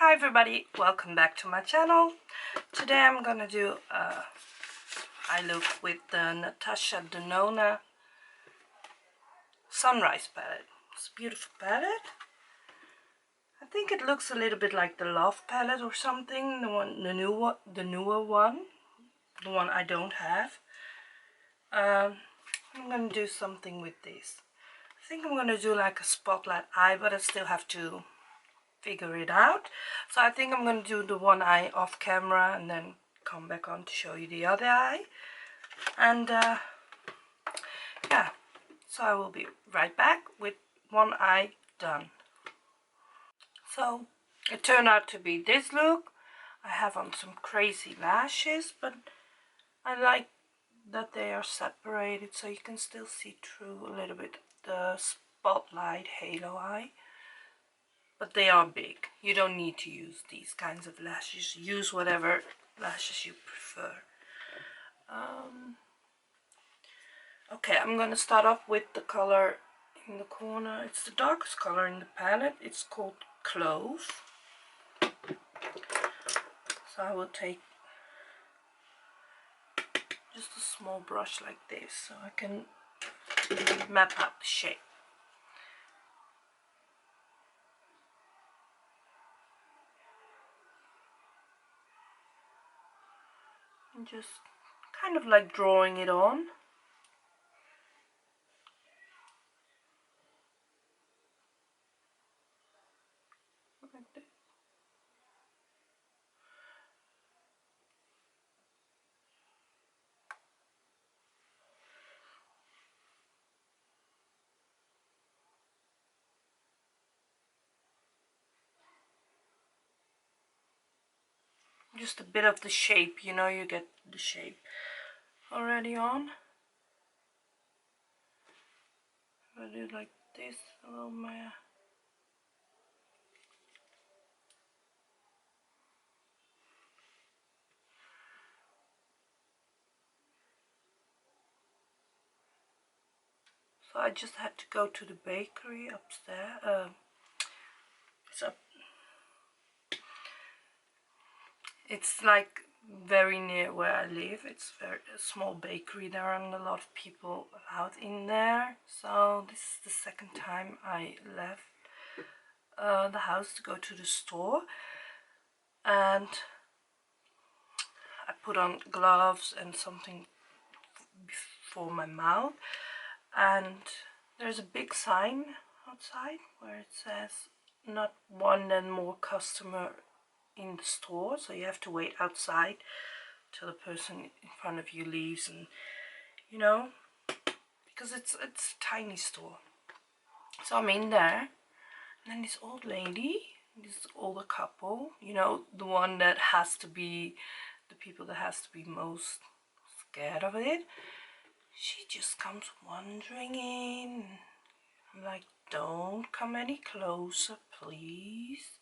Hi everybody, welcome back to my channel. Today I'm gonna do a eye look with the Natasha Denona Sunrise palette. It's a beautiful palette. I think it looks a little bit like the Love palette or something, the newer one, the one I don't have. I'm gonna do something with this. I think I'm gonna do like a spotlight eye, but I still have to figure it out. So I think I'm going to do the one eye off camera and then come back on to show you the other eye. And yeah, so I will be right back with one eye done. So it turned out to be this look. I have on some crazy lashes, but I like that they are separated so you can still see through a little bit the spotlight halo eye. But they are big. You don't need to use these kinds of lashes. Use whatever lashes you prefer. Okay, I'm gonna start off with the color in the corner. It's the darkest color in the palette. It's called Clove. So I will take just a small brush like this so I can map out the shape. And just kind of like drawing it on. Like this. Just a bit of the shape, you know, you get the shape already on. I do like this a little more. So I just had to go to the bakery upstairs. It's like very near where I live. It's a small bakery. There aren't a lot of people allowed in there. So this is the second time I left the house to go to the store, and I put on gloves and something for my mouth, and there's a big sign outside where it says not one and more customer in the store, so you have to wait outside till the person in front of you leaves, and you know, because it's a tiny store. So I'm in there, and then this old lady, this older couple, you know, the one that has to be the people that has to be most scared of it, she just comes wandering in. I'm like, don't come any closer, please.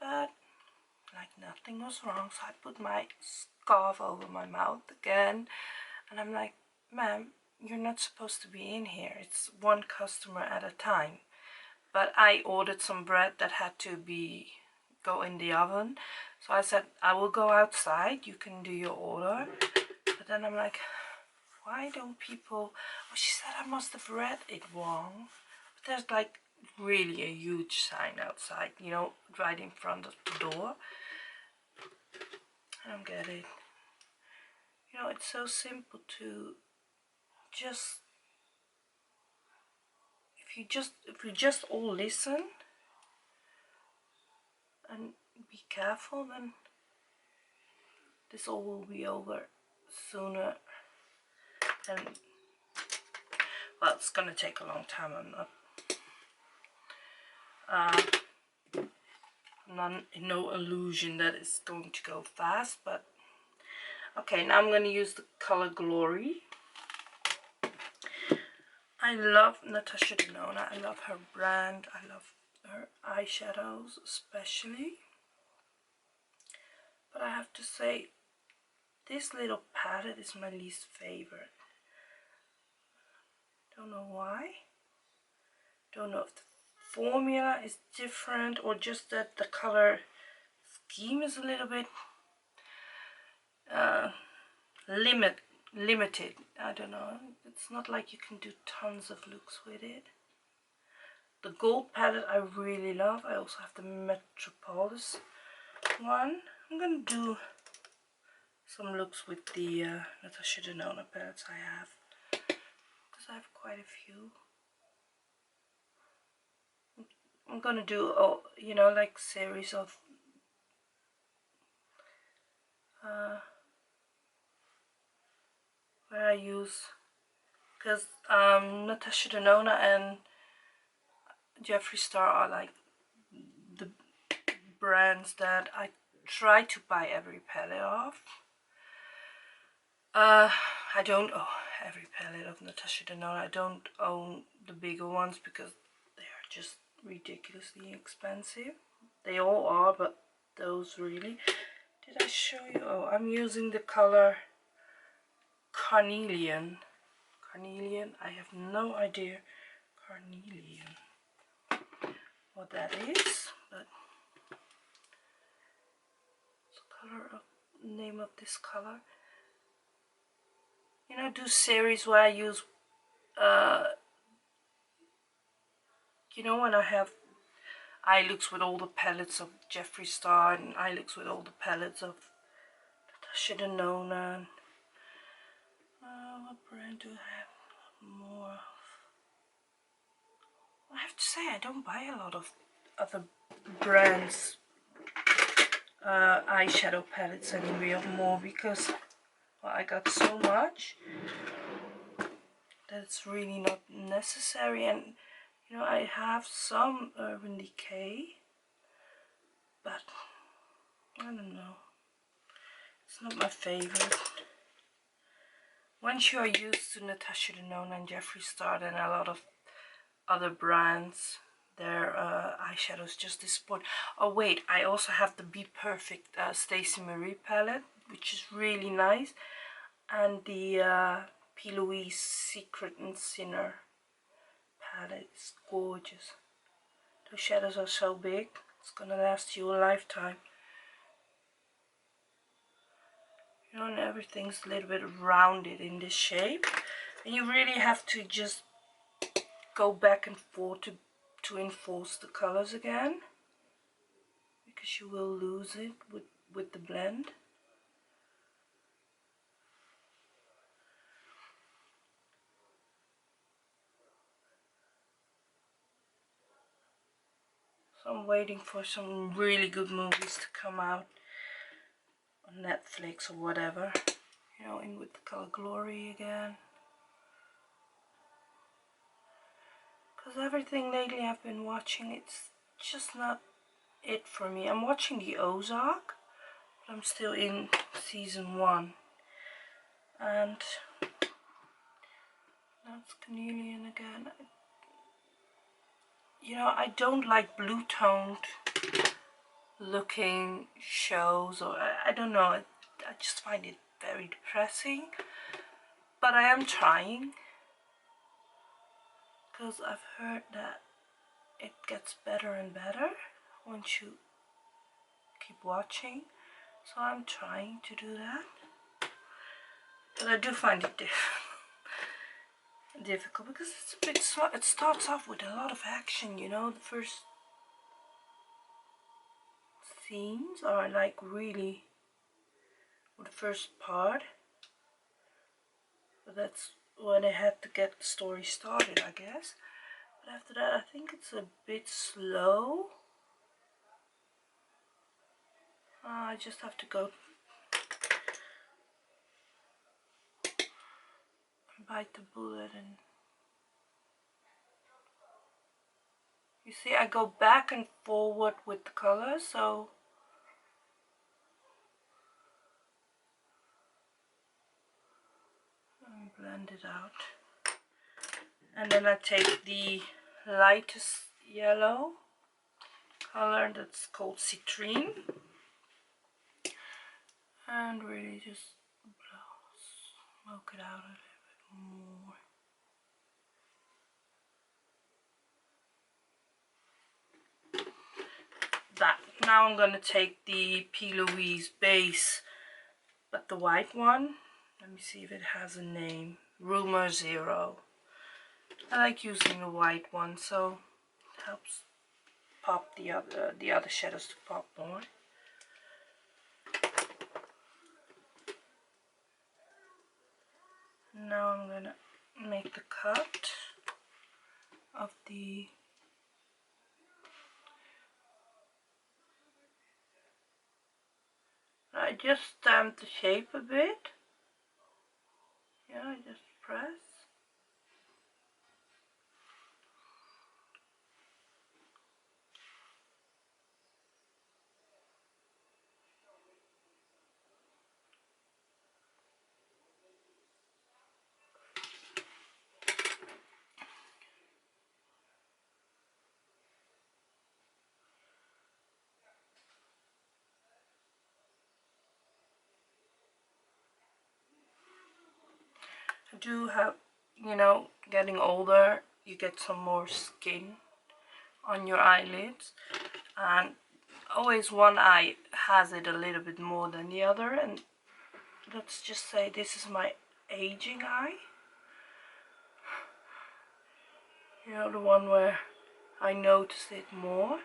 But like nothing was wrong, so I put my scarf over my mouth again, and I'm like, ma'am, you're not supposed to be in here. It's one customer at a time. But I ordered some bread that had to go in the oven, so I said I will go outside, you can do your order. But then I'm like, why don't people, oh, she said I must have read it wrong. But there's like really a huge sign outside, you know, right in front of the door. I don't get it. You know, it's so simple to just, if we just all listen and be careful, then this all will be over sooner. And well, it's gonna take a long time. I'm no illusion that it's going to go fast, but okay, now I'm going to use the color Glory. I love Natasha Denona. I love her brand. I love her eyeshadows especially. But I have to say, this little palette is my least favorite. Don't know why. Don't know if the formula is different or just that the color scheme is a little bit limited. I don't know, it's not like you can do tons of looks with it. The gold palette I really love. I also have the Metropolis one. I'm gonna do some looks with the Natasha Denona palettes I have, because I have quite a few. I'm gonna do, you know, like series of where I use, because Natasha Denona and Jeffree Star are like the brands that I try to buy every palette of. I don't own every palette of Natasha Denona. I don't own the bigger ones because they are just ridiculously expensive. They all are, but those really. Did I show you? Oh, I'm using the color Carnelian. Carnelian? I have no idea. Carnelian. What that is, but it's the color of name of this color. You know, do series where I use you know, when I have eye looks with all the palettes of Jeffree Star and eye looks with all the palettes of Natasha Denona. What brand do I have more of? I have to say I don't buy a lot of other brands eyeshadow palettes anymore because, well, I got so much that it's really not necessary. And you know, I have some Urban Decay, but I don't know, it's not my favorite. Once you are used to Natasha Denona and Jeffree Star and a lot of other brands, their eyeshadows just disappoint. Oh wait, I also have the Be Perfect Stacey Marie palette, which is really nice, and the P. Louise Secret and Sinner palette is gorgeous. Those shadows are so big, it's gonna last you a lifetime. You know, and everything's a little bit rounded in this shape, and you really have to just go back and forth to enforce the colors again, because you will lose it with the blend. So I'm waiting for some really good movies to come out on Netflix or whatever, you know, in with the color Glory again. Because everything lately I've been watching, it's just not it for me. I'm watching the Ozark, but I'm still in season 1. And that's Chameleon again. You know, I don't like blue toned looking shows, or I don't know, I just find it very depressing. But I am trying, because I've heard that it gets better and better once you keep watching. So I'm trying to do that, but I do find it difficult because it's a bit slow. It starts off with a lot of action, you know. The first scenes are like really, or the first part, but that's when I had to get the story started, I guess. But after that I think it's a bit slow. I just have to go and bite the bullet. And you see, I go back and forward with the color, so blend it out. And then I take the lightest yellow color that's called Citrine and really just smoke it out a little bit more. That now I'm gonna take the P. Louise base, but the white one. Let me see if it has a name. Rumor Zero. I like using the white one, so it helps pop the other shadows to pop more. Now I'm gonna make the cut of the I just stamped the shape a bit. Yeah, I just press. I do have, you know, getting older, you get some more skin on your eyelids, and always one eye has it a little bit more than the other, and let's just say this is my aging eye. You know, the one where I notice it more.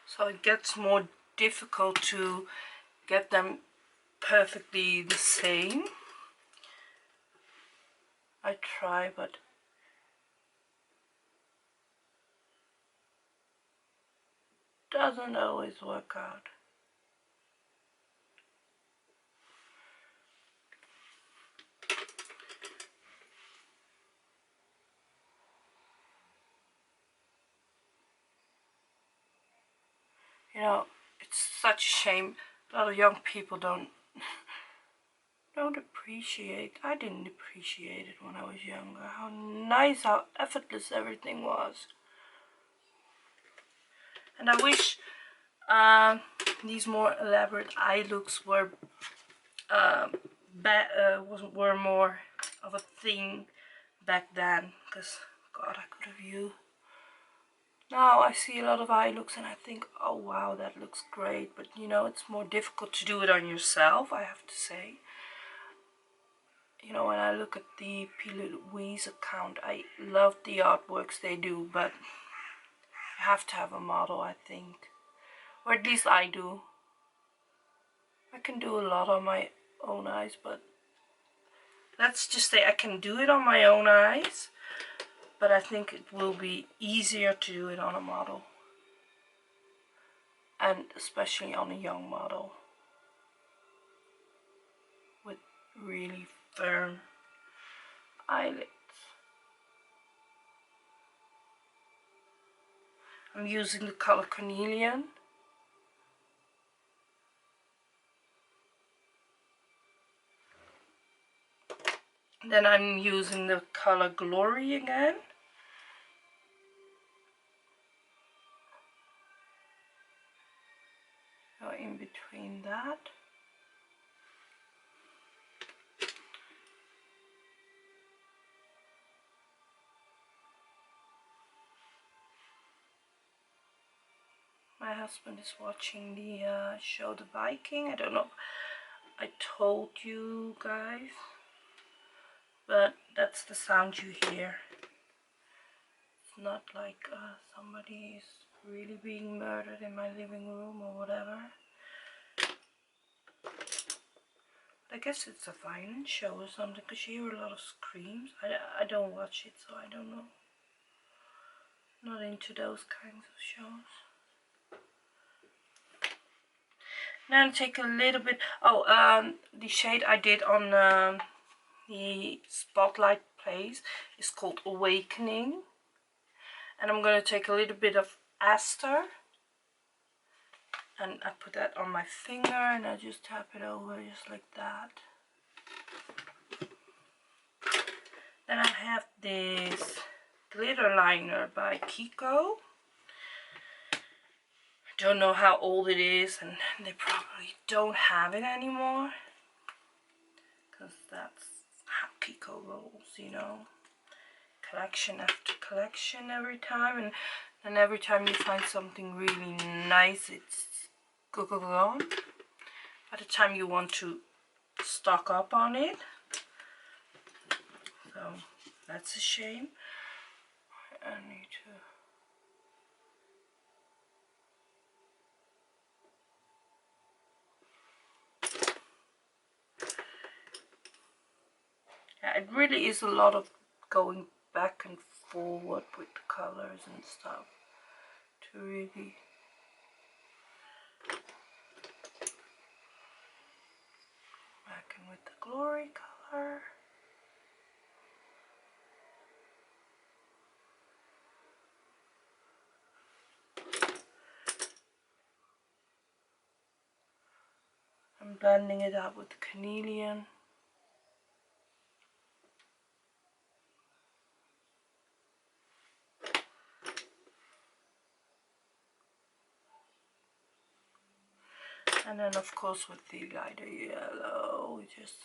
So it gets more difficult to get them perfectly the same. I try, but doesn't always work out. You know, it's such a shame a lot of young people don't appreciate. I didn't appreciate it when I was younger. How nice, how effortless everything was. And I wish these more elaborate eye looks were were more of a thing back then. Because God, I could have used. Now I see a lot of eye looks and I think, oh wow, that looks great. But you know, it's more difficult to do it on yourself, I have to say. You know, when I look at the P. Louise account, I love the artworks they do, but you have to have a model, I think. Or at least I do. I can do a lot on my own eyes, but let's just say I can do it on my own eyes, but I think it will be easier to do it on a model. And especially on a young model with really firm eyelids. I'm using the color Cornelian. Then I'm using the color Glory again. So in between that. My husband is watching the show The Viking. I don't know if I told you guys, but that's the sound you hear. It's not like somebody is really being murdered in my living room or whatever. I guess it's a violent show or something, because you hear a lot of screams. I don't watch it, so I don't know. Not into those kinds of shows. Now I'll take a little bit. The shade I did on the Spotlight Place is called Awakening. And I'm going to take a little bit of Aster. And I put that on my finger and I just tap it over just like that. Then I have this glitter liner by Kiko. I don't know how old it is, and they probably don't have it anymore. Because that's how Kiko rolls, you know. collection after collection every time, and then every time you find something really nice, it's gone. By the time you want to stock up on it, so that's a shame. I need to. Yeah, it really is a lot of going back and forward with the colors and stuff to really back in with the glory color. I'm blending it out with the carnelian. And then of course with the lighter yellow, just...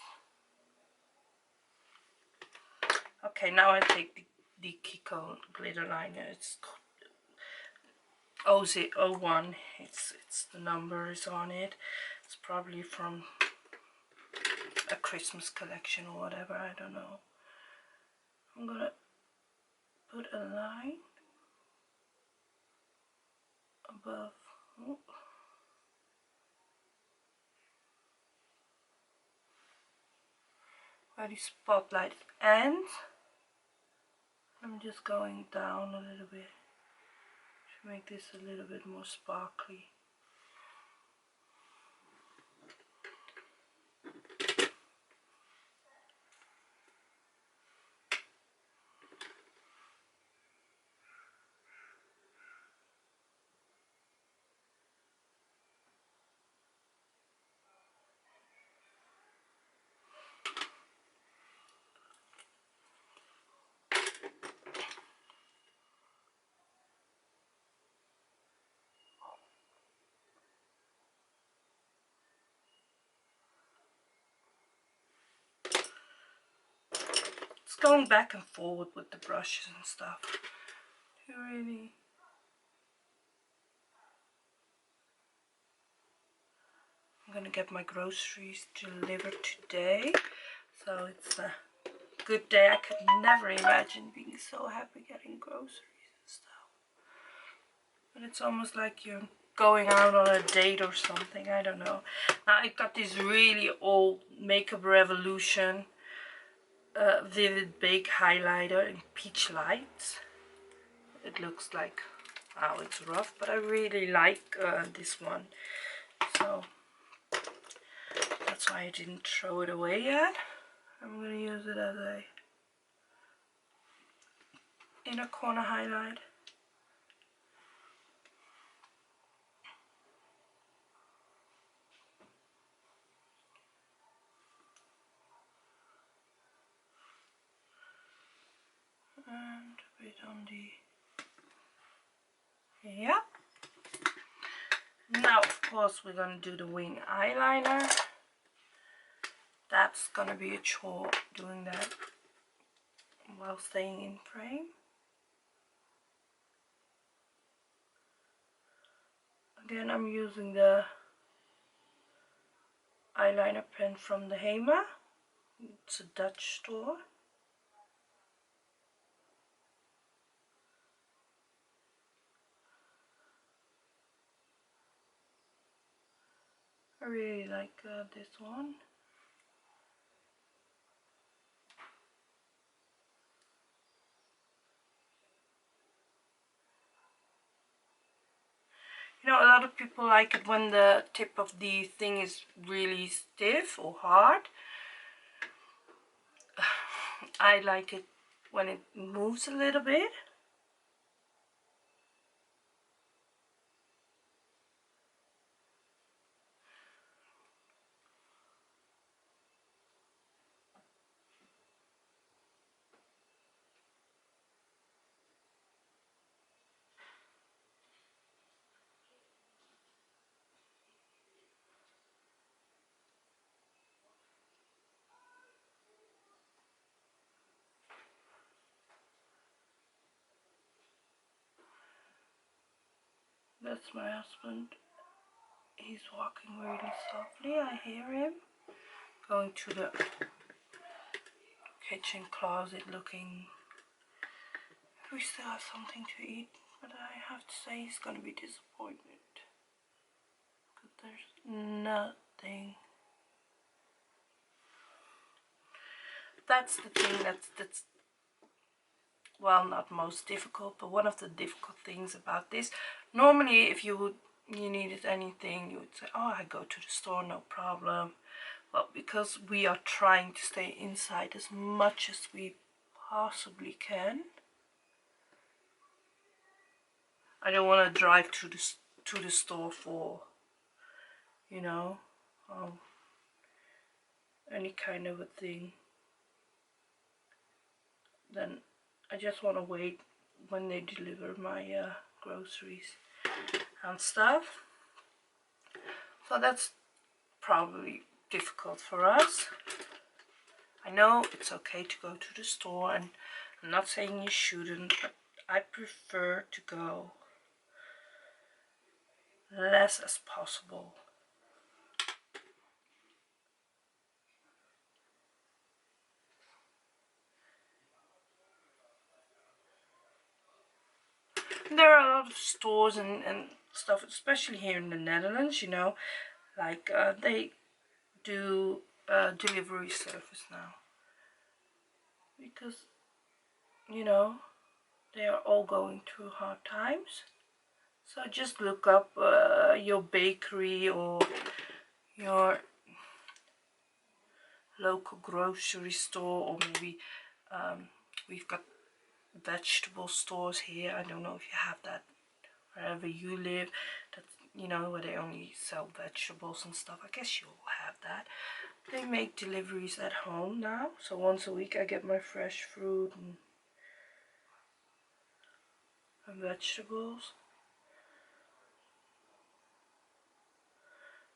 Okay, now I take the Kiko glitter liner. It's OZ01. It's the numbers on it. It's probably from a Christmas collection or whatever, I don't know. I'm gonna put a line above where the spotlight ends. I'm just going down a little bit to make this a little bit more sparkly. It's going back and forward with the brushes and stuff. You really... I'm gonna get my groceries delivered today, so it's a good day. I could never imagine being so happy getting groceries and stuff. But it's almost like you're going out on a date or something, I don't know. Now I got this really old Makeup Revolution Vivid Bake highlighter in peach lights. It looks like, wow, it's rough, but I really like this one, so that's why I didn't throw it away yet. I'm gonna use it as a inner corner highlight. And a bit on the... Yeah. Now, of course, we're gonna do the wing eyeliner. That's gonna be a chore doing that while staying in frame. Again, I'm using the eyeliner pen from the Hema. It's a Dutch store. I really like this one. You know, a lot of people like it when the tip of the thing is really stiff or hard. I like it when it moves a little bit. That's my husband. He's walking really softly. I hear him going to the kitchen closet looking. We still have something to eat, but I have to say he's gonna be disappointed because there's nothing. That's the thing that's well, not most difficult, but one of the difficult things about this. Normally, if you needed anything, you would say, "Oh, I go to the store, no problem." But because we are trying to stay inside as much as we possibly can, I don't want to drive to the store for, you know, any kind of a thing. Then I just want to wait when they deliver my groceries and stuff. So that's probably difficult for us. I know it's okay to go to the store, and I'm not saying you shouldn't, but I prefer to go less as possible. There are a lot of stores and stuff, especially here in the Netherlands, you know, like they do delivery service now, because, you know, they are all going through hard times. So just look up your bakery or your local grocery store, or maybe we've got vegetable stores here. I don't know if you have that wherever you live, that, you know, where they only sell vegetables and stuff. I guess you'll have that. They make deliveries at home now, so once a week I get my fresh fruit and vegetables.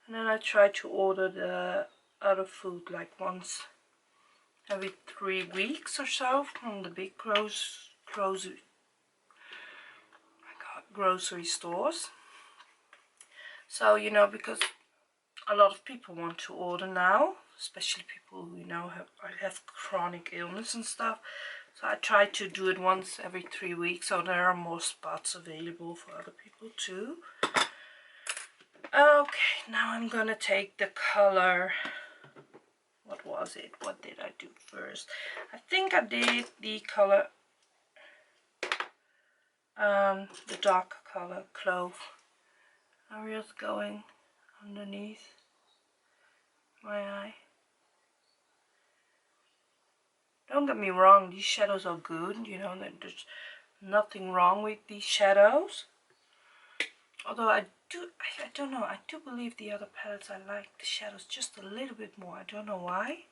And then I try to order the other food like once every 3 weeks or so from the big grocery stores. So, you know, because a lot of people want to order now, especially people who, you know, have chronic illness and stuff. So I try to do it once every 3 weeks, so there are more spots available for other people too. Okay, now I'm gonna take the color. What was it? What did I do first? I think I did the color, the dark color clove. I'm just going underneath my eye. Don't get me wrong, these shadows are good, you know, there's nothing wrong with these shadows. Although I don't know, I do believe the other palettes I like the shadows just a little bit more. I don't know why.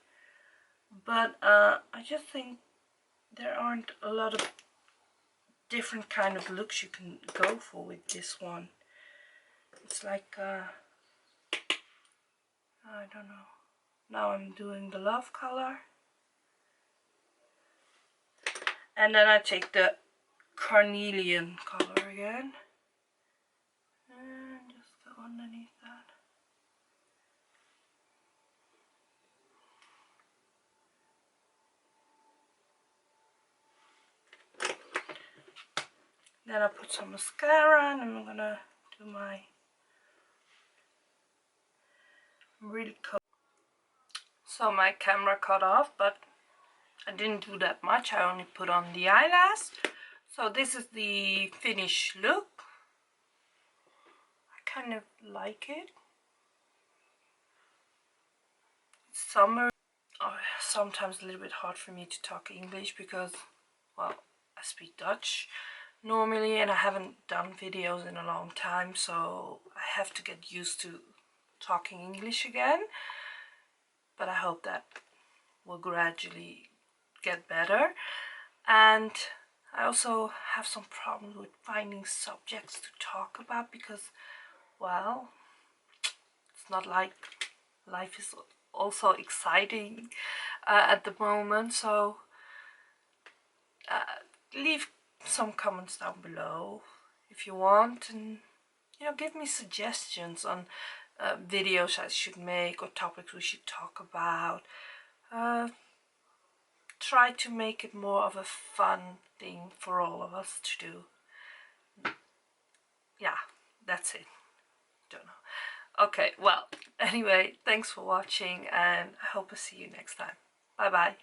But I just think there aren't a lot of different kind of looks you can go for with this one. It's like, I don't know. Now I'm doing the love color. And then I take the carnelian color again. And just go underneath that. Then I put some mascara, and I'm gonna do my really coat. So my camera cut off, but I didn't do that much. I only put on the eyelash. So this is the finished look. I kind of like it. It's summer. Oh, sometimes a little bit hard for me to talk English because, well, I speak Dutch normally, and I haven't done videos in a long time, so I have to get used to talking English again. But I hope that will gradually get better. And I also have some problems with finding subjects to talk about because, well, it's not like life is also exciting at the moment. So leave some comments down below if you want, and you know, give me suggestions on videos I should make or topics we should talk about. Try to make it more of a fun thing for all of us to do. Yeah, that's it. Don't know. Okay, well, anyway, thanks for watching, and I hope I see you next time. Bye bye.